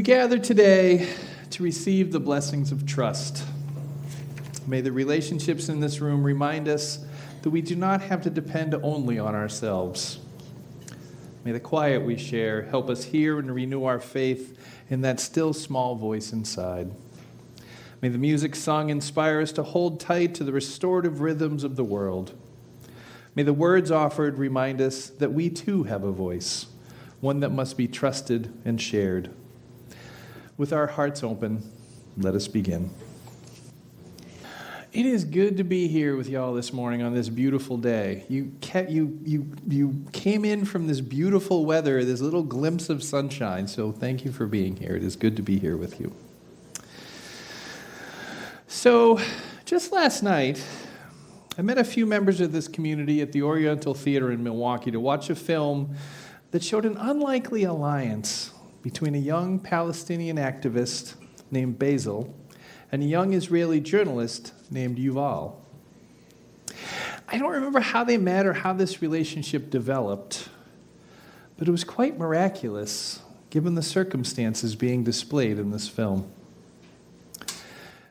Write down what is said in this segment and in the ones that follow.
gather today to receive the blessings of trust. May the relationships in this room remind us that we do not have to depend only on ourselves. May the quiet we share help us hear and renew our faith in that still small voice inside. May the music sung inspire us to hold tight to the restorative rhythms of the world. May the words offered remind us that we too have a voice, one that must be trusted and shared. With our hearts open, let us begin. It is good to be here with y'all this morning on this beautiful day. You came in from this beautiful weather, this little glimpse of sunshine, so thank you for being here. It is good to be here with you. So, just last night, I met a few members of this community at the Oriental Theater in Milwaukee to watch a film that showed an unlikely alliance between a young Palestinian activist named Basil and a young Israeli journalist named Yuval. I don't remember how they met or how this relationship developed, but it was quite miraculous given the circumstances being displayed in this film.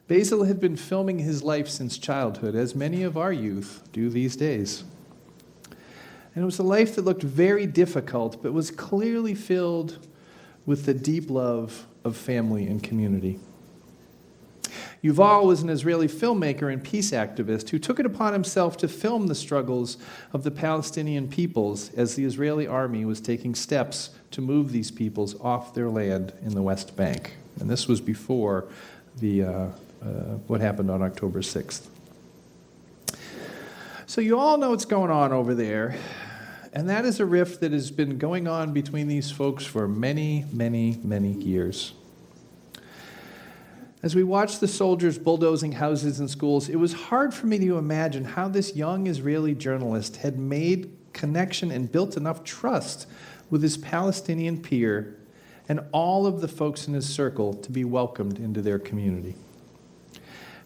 Basil had been filming his life since childhood, as many of our youth do these days. And it was a life that looked very difficult, but was clearly filled with the deep love of family and community. Yuval was an Israeli filmmaker and peace activist who took it upon himself to film the struggles of the Palestinian peoples as the Israeli army was taking steps to move these peoples off their land in the West Bank. And this was before what happened on October 6th. So you all know what's going on over there. And that is a rift that has been going on between these folks for many, many, many years. As we watched the soldiers bulldozing houses and schools, it was hard for me to imagine how this young Israeli journalist had made connection and built enough trust with his Palestinian peer and all of the folks in his circle to be welcomed into their community.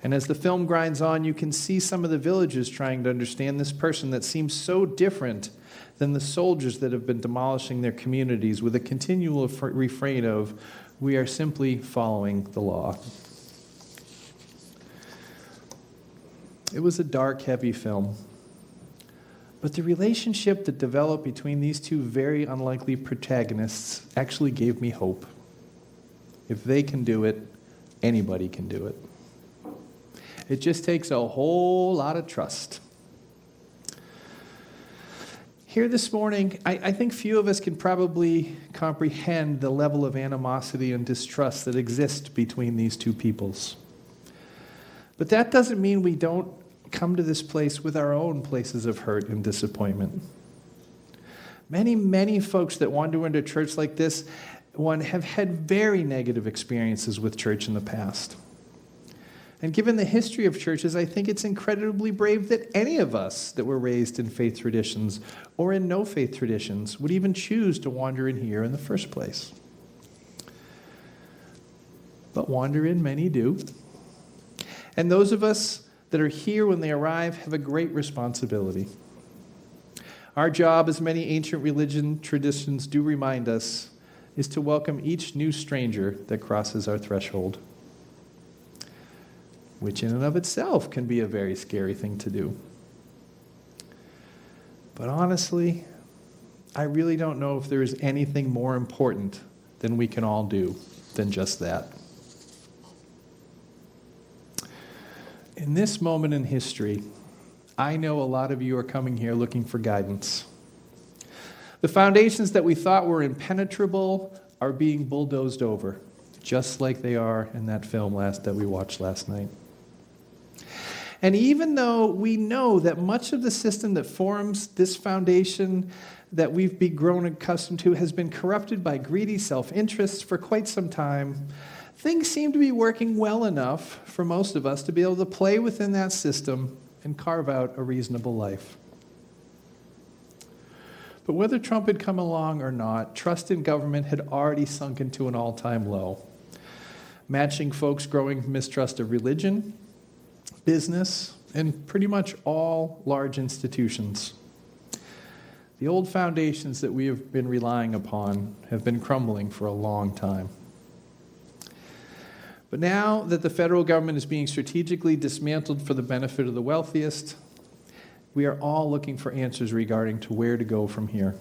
And as the film grinds on, you can see some of the villagers trying to understand this person that seems so different than the soldiers that have been demolishing their communities with a continual refrain of, "We are simply following the law." It was a dark, heavy film. But the relationship that developed between these two very unlikely protagonists actually gave me hope. If they can do it, anybody can do it. It just takes a whole lot of trust. Here this morning, I think few of us can probably comprehend the level of animosity and distrust that exists between these two peoples. But that doesn't mean we don't come to this place with our own places of hurt and disappointment. Many, many folks that wander into church like this have had very negative experiences with church in the past. And given the history of churches, I think it's incredibly brave that any of us that were raised in faith traditions or in no faith traditions would even choose to wander in here in the first place. But wander in many do. And those of us that are here when they arrive have a great responsibility. Our job, as many ancient religion traditions do remind us, is to welcome each new stranger that crosses our threshold, which in and of itself can be a very scary thing to do. But honestly, I really don't know if there is anything more important than we can all do than just that. In this moment in history, I know a lot of you are coming here looking for guidance. The foundations that we thought were impenetrable are being bulldozed over, just like they are in that film that we watched last night. And even though we know that much of the system that forms this foundation that we've grown accustomed to has been corrupted by greedy self-interests for quite some time, things seem to be working well enough for most of us to be able to play within that system and carve out a reasonable life. But whether Trump had come along or not, trust in government had already sunk into an all-time low, matching folks' growing mistrust of religion, business, and pretty much all large institutions. The old foundations that we have been relying upon have been crumbling for a long time. But now that the federal government is being strategically dismantled for the benefit of the wealthiest, we are all looking for answers regarding to where to go from here.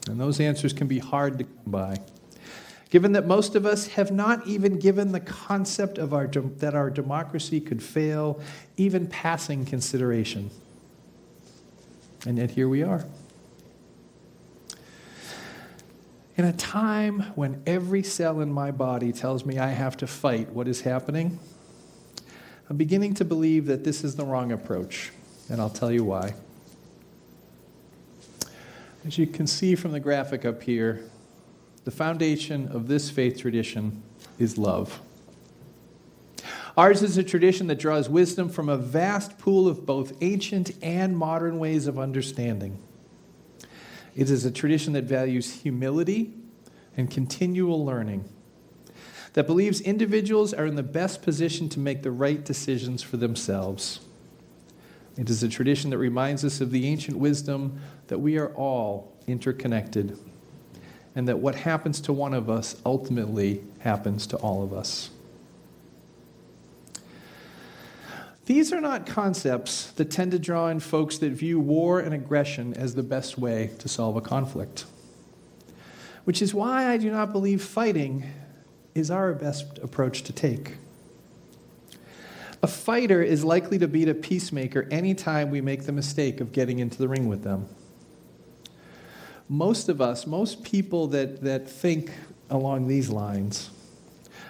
And those answers can be hard to come by, given that most of us have not even given the concept of that our democracy could fail even passing consideration. And yet here we are. In a time when every cell in my body tells me I have to fight what is happening, I'm beginning to believe that this is the wrong approach, and I'll tell you why. As you can see from the graphic up here, the foundation of this faith tradition is love. Ours is a tradition that draws wisdom from a vast pool of both ancient and modern ways of understanding. It is a tradition that values humility and continual learning, that believes individuals are in the best position to make the right decisions for themselves. It is a tradition that reminds us of the ancient wisdom that we are all interconnected, and that what happens to one of us ultimately happens to all of us. These are not concepts that tend to draw in folks that view war and aggression as the best way to solve a conflict, which is why I do not believe fighting is our best approach to take. A fighter is likely to beat a peacemaker anytime we make the mistake of getting into the ring with them. Most of us, most people that think along these lines,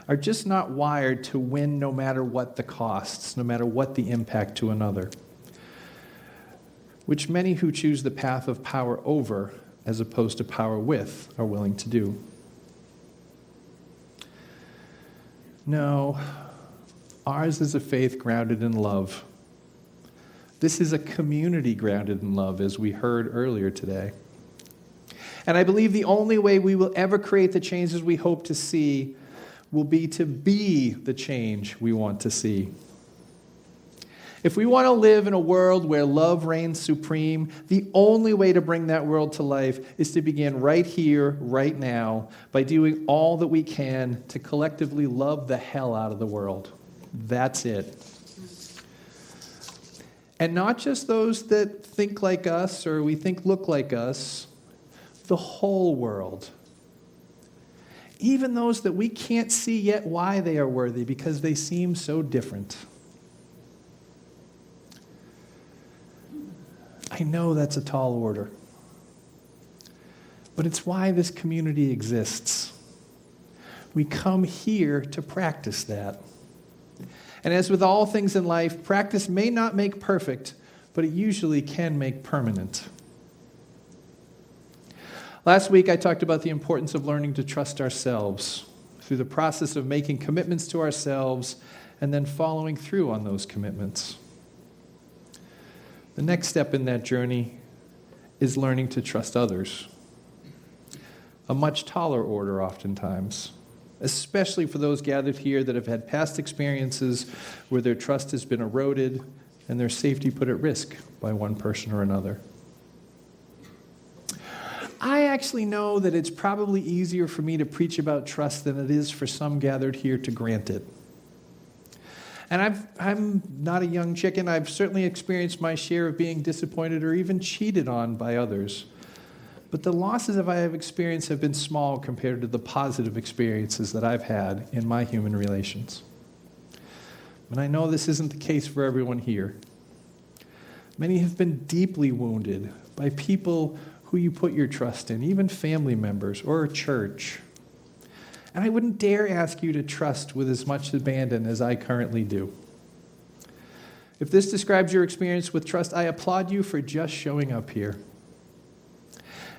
are just not wired to win no matter what the costs, no matter what the impact to another, which many who choose the path of power over as opposed to power with are willing to do. No, ours is a faith grounded in love. This is a community grounded in love, as we heard earlier today. And I believe the only way we will ever create the changes we hope to see will be to be the change we want to see. If we want to live in a world where love reigns supreme, the only way to bring that world to life is to begin right here, right now, by doing all that we can to collectively love the hell out of the world. That's it. And not just those that think like us or we think look like us, the whole world. Even those that we can't see yet why they are worthy because they seem so different. I know that's a tall order, but it's why this community exists. We come here to practice that. And as with all things in life, practice may not make perfect, but it usually can make permanent. Last week, I talked about the importance of learning to trust ourselves through the process of making commitments to ourselves and then following through on those commitments. The next step in that journey is learning to trust others. A much taller order oftentimes, especially for those gathered here that have had past experiences where their trust has been eroded and their safety put at risk by one person or another. I actually know that it's probably easier for me to preach about trust than it is for some gathered here to grant it. And I'm not a young chicken. I've certainly experienced my share of being disappointed or even cheated on by others. But the losses that I have experienced have been small compared to the positive experiences that I've had in my human relations. And I know this isn't the case for everyone here. Many have been deeply wounded by people who you put your trust in, even family members or a church. And I wouldn't dare ask you to trust with as much abandon as I currently do. If this describes your experience with trust, I applaud you for just showing up here.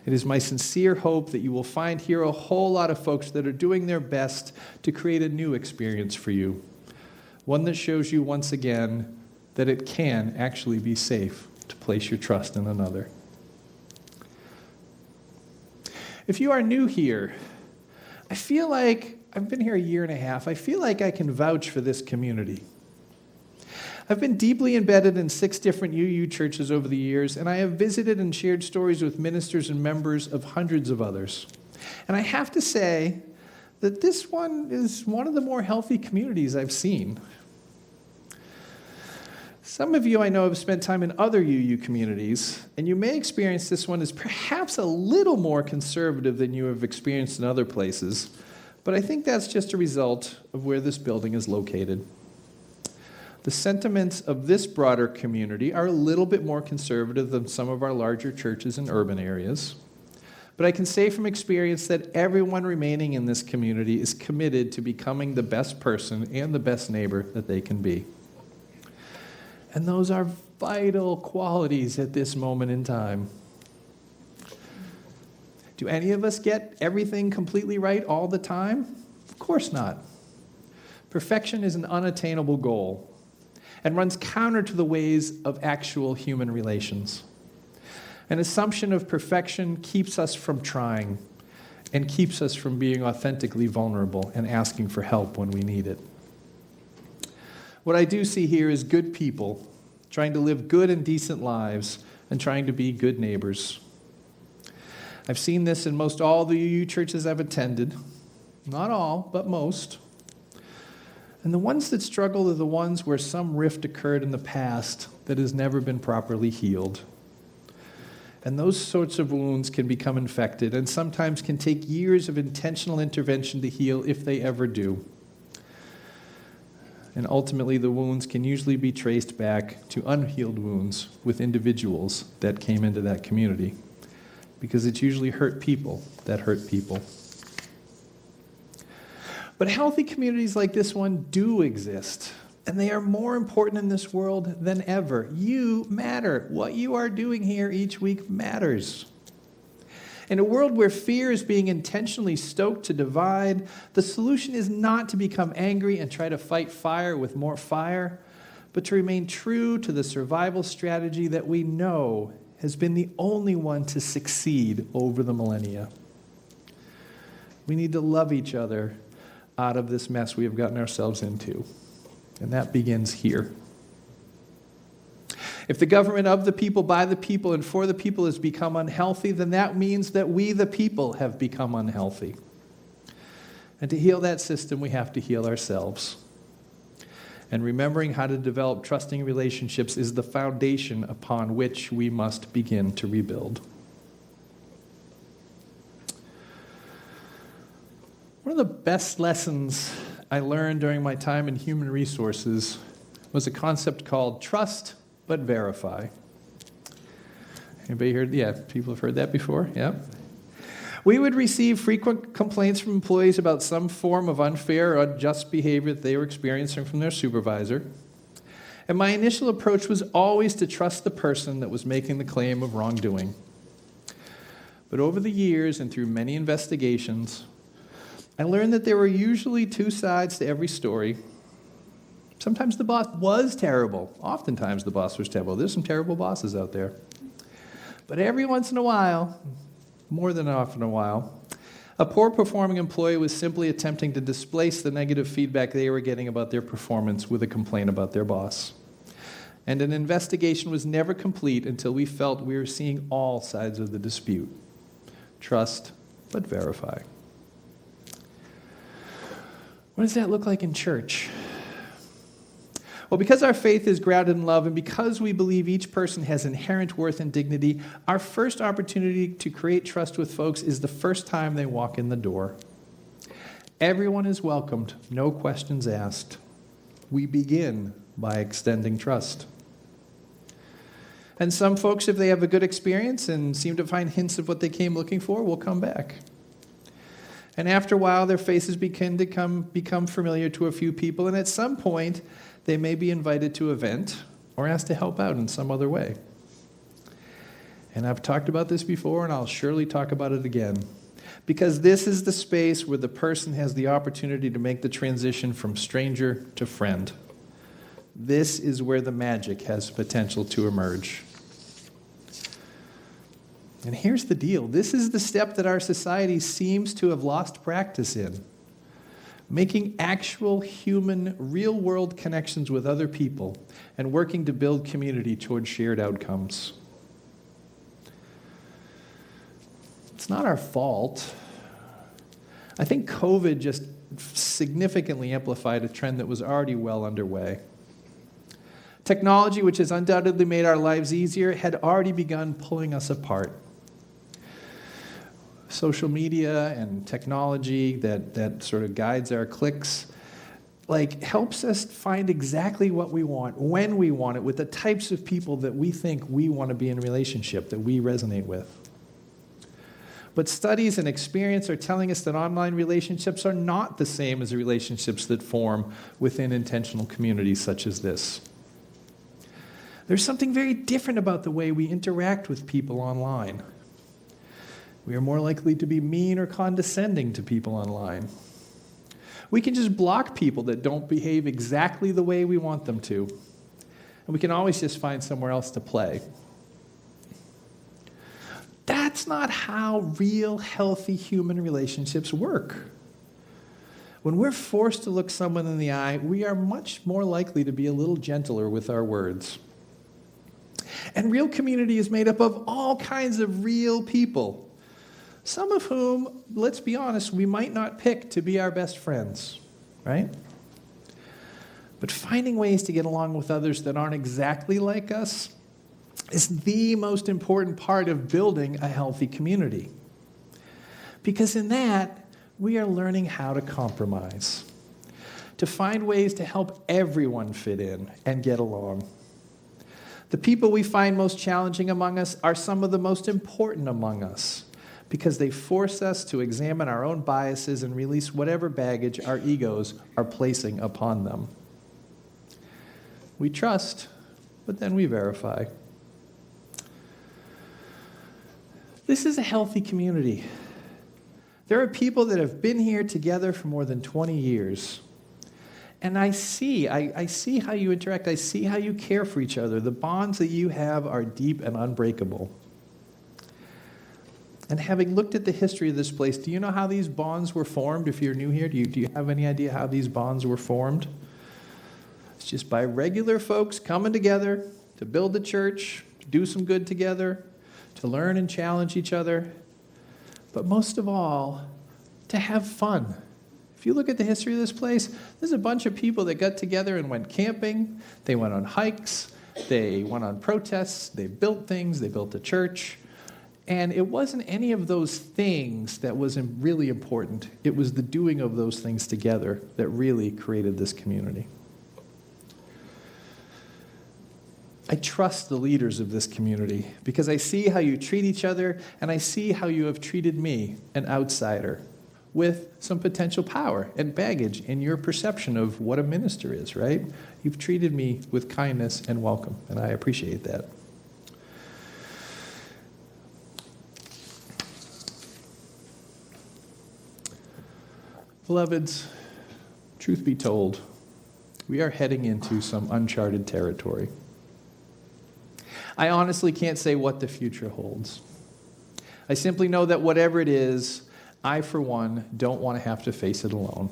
It is my sincere hope that you will find here a whole lot of folks that are doing their best to create a new experience for you, one that shows you once again that it can actually be safe to place your trust in another. If you are new here, I feel like I've been here a year and a half. I feel like I can vouch for this community. I've been deeply embedded in 6 different UU churches over the years, and I have visited and shared stories with ministers and members of hundreds of others. And I have to say that this one is one of the more healthy communities I've seen. Some of you I know have spent time in other UU communities, and you may experience this one as perhaps a little more conservative than you have experienced in other places, but I think that's just a result of where this building is located. The sentiments of this broader community are a little bit more conservative than some of our larger churches in urban areas, but I can say from experience that everyone remaining in this community is committed to becoming the best person and the best neighbor that they can be. And those are vital qualities at this moment in time. Do any of us get everything completely right all the time? Of course not. Perfection is an unattainable goal and runs counter to the ways of actual human relations. An assumption of perfection keeps us from trying and keeps us from being authentically vulnerable and asking for help when we need it. What I do see here is good people trying to live good and decent lives and trying to be good neighbors. I've seen this in most all the UU churches I've attended. Not all, but most. And the ones that struggle are the ones where some rift occurred in the past that has never been properly healed. And those sorts of wounds can become infected and sometimes can take years of intentional intervention to heal if they ever do. And ultimately, the wounds can usually be traced back to unhealed wounds with individuals that came into that community, because it's usually hurt people that hurt people. But healthy communities like this one do exist, and they are more important in this world than ever. You matter. What you are doing here each week matters. In a world where fear is being intentionally stoked to divide, the solution is not to become angry and try to fight fire with more fire, but to remain true to the survival strategy that we know has been the only one to succeed over the millennia. We need to love each other out of this mess we have gotten ourselves into, and that begins here. If the government of the people, by the people, and for the people has become unhealthy, then that means that we, the people, have become unhealthy. And to heal that system, we have to heal ourselves. And remembering how to develop trusting relationships is the foundation upon which we must begin to rebuild. One of the best lessons I learned during my time in human resources was a concept called trust but verify. Anybody heard? Yeah, people have heard that before? Yeah. We would receive frequent complaints from employees about some form of unfair or unjust behavior that they were experiencing from their supervisor. And my initial approach was always to trust the person that was making the claim of wrongdoing. But over the years and through many investigations, I learned that there were usually two sides to every story. Sometimes the boss was terrible. Oftentimes the boss was terrible. There's some terrible bosses out there. But every once in a while, more than often a while, a poor performing employee was simply attempting to displace the negative feedback they were getting about their performance with a complaint about their boss. And an investigation was never complete until we felt we were seeing all sides of the dispute. Trust, but verify. What does that look like in church? Well, because our faith is grounded in love and because we believe each person has inherent worth and dignity, our first opportunity to create trust with folks is the first time they walk in the door. Everyone is welcomed, no questions asked. We begin by extending trust. And some folks, if they have a good experience and seem to find hints of what they came looking for, will come back. And after a while, their faces begin to become familiar to a few people, and at some point, they may be invited to a event or asked to help out in some other way. And I've talked about this before, and I'll surely talk about it again. Because this is the space where the person has the opportunity to make the transition from stranger to friend. This is where the magic has potential to emerge. And here's the deal. This is the step that our society seems to have lost practice in. Making actual human, real-world connections with other people and working to build community towards shared outcomes. It's not our fault. I think COVID just significantly amplified a trend that was already well underway. Technology, which has undoubtedly made our lives easier, had already begun pulling us apart. Social media and technology that sort of guides our clicks, helps us find exactly what we want, when we want it, with the types of people that we think we want to be in relationship, that we resonate with. But studies and experience are telling us that online relationships are not the same as the relationships that form within intentional communities such as this. There's something very different about the way we interact with people online. We are more likely to be mean or condescending to people online. We can just block people that don't behave exactly the way we want them to. And we can always just find somewhere else to play. That's not how real, healthy human relationships work. When we're forced to look someone in the eye, we are much more likely to be a little gentler with our words. And real community is made up of all kinds of real people. Some of whom, let's be honest, we might not pick to be our best friends, right? But finding ways to get along with others that aren't exactly like us is the most important part of building a healthy community. Because in that, we are learning how to compromise, to find ways to help everyone fit in and get along. The people we find most challenging among us are some of the most important among us, because they force us to examine our own biases and release whatever baggage our egos are placing upon them. We trust, but then we verify. This is a healthy community. There are people that have been here together for more than 20 years. And I see how you interact. I see how you care for each other. The bonds that you have are deep and unbreakable. And having looked at the history of this place, do you know how these bonds were formed? If you're new here, do you have any idea how these bonds were formed? It's just by regular folks coming together to build the church, to do some good together, to learn and challenge each other, but most of all, to have fun. If you look at the history of this place, there's a bunch of people that got together and went camping, they went on hikes, they went on protests, they built things, they built a church. And it wasn't any of those things that was really important. It was the doing of those things together that really created this community. I trust the leaders of this community because I see how you treat each other, and I see how you have treated me, an outsider, with some potential power and baggage in your perception of what a minister is, right? You've treated me with kindness and welcome, and I appreciate that. Beloveds, truth be told, we are heading into some uncharted territory. I honestly can't say what the future holds. I simply know that whatever it is, I, for one, don't want to have to face it alone.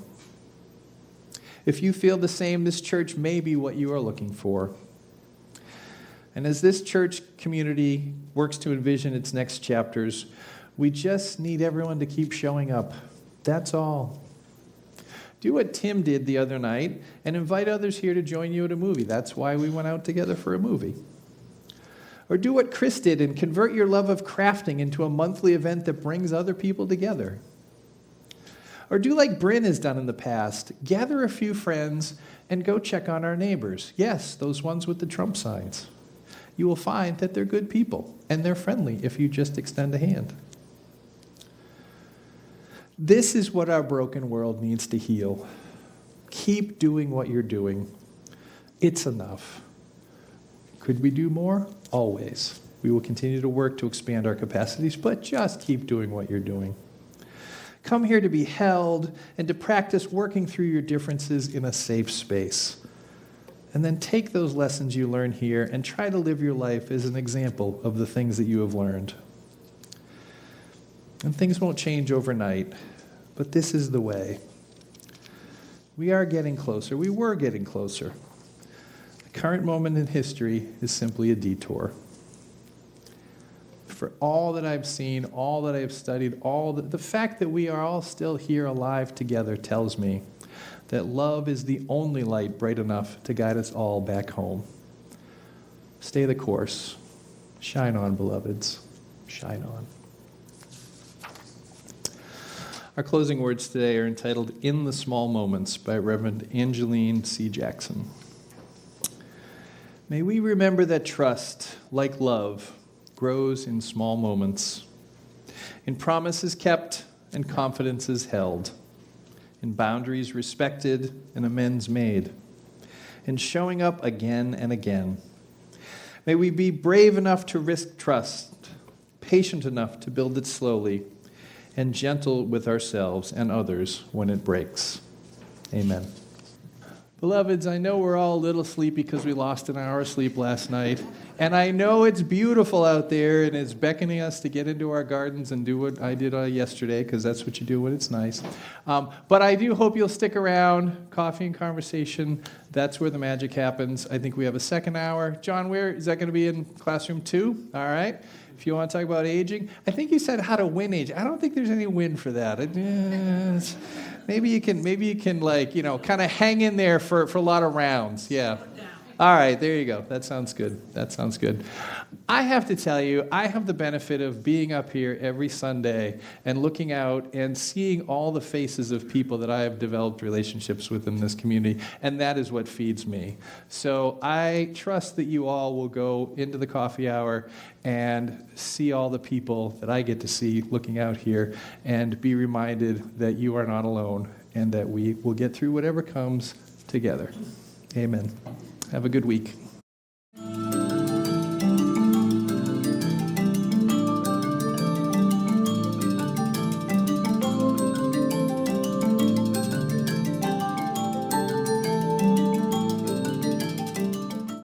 If you feel the same, this church may be what you are looking for. And as this church community works to envision its next chapters, we just need everyone to keep showing up. That's all. Do what Tim did the other night and invite others here to join you at a movie. That's why we went out together for a movie. Or do what Chris did and convert your love of crafting into a monthly event that brings other people together. Or do like Bryn has done in the past. Gather a few friends and go check on our neighbors. Yes, those ones with the Trump signs. You will find that they're good people and they're friendly if you just extend a hand. This is what our broken world needs to heal. Keep doing what you're doing. It's enough. Could we do more? Always. We will continue to work to expand our capacities, but just keep doing what you're doing. Come here to be held and to practice working through your differences in a safe space. And then take those lessons you learn here and try to live your life as an example of the things that you have learned. And things won't change overnight, but this is the way. We are getting closer. We were getting closer. The current moment in history is simply a detour. for all that I've seen, all that I've studied, the fact that we are all still here alive together tells me that love is the only light bright enough to guide us all back home. Stay the course. Shine on, beloveds. Shine on. Our closing words today are entitled In the Small Moments by Reverend Angeline C. Jackson. May we remember that trust, like love, grows in small moments, in promises kept and confidences held, in boundaries respected and amends made, in showing up again and again. May we be brave enough to risk trust, patient enough to build it slowly, and gentle with ourselves and others when it breaks. Amen. Beloveds, I know we're all a little sleepy because we lost an hour of sleep last night. And I know it's beautiful out there and it's beckoning us to get into our gardens and do what I did yesterday, because that's what you do when it's nice. But I do hope you'll stick around. Coffee and conversation, that's where the magic happens. I think we have a second hour. John, where is that going to be in classroom 2? All right. If you want to talk about aging, I think you said how to win age. I don't think there's any win for that. Maybe you can like, kind of hang in there for a lot of rounds. Yeah. All right, there you go. That sounds good. I have to tell you, I have the benefit of being up here every Sunday and looking out and seeing all the faces of people that I have developed relationships with in this community, and that is what feeds me. So I trust that you all will go into the coffee hour and see all the people that I get to see looking out here and be reminded that you are not alone and that we will get through whatever comes together. Amen. Have a good week.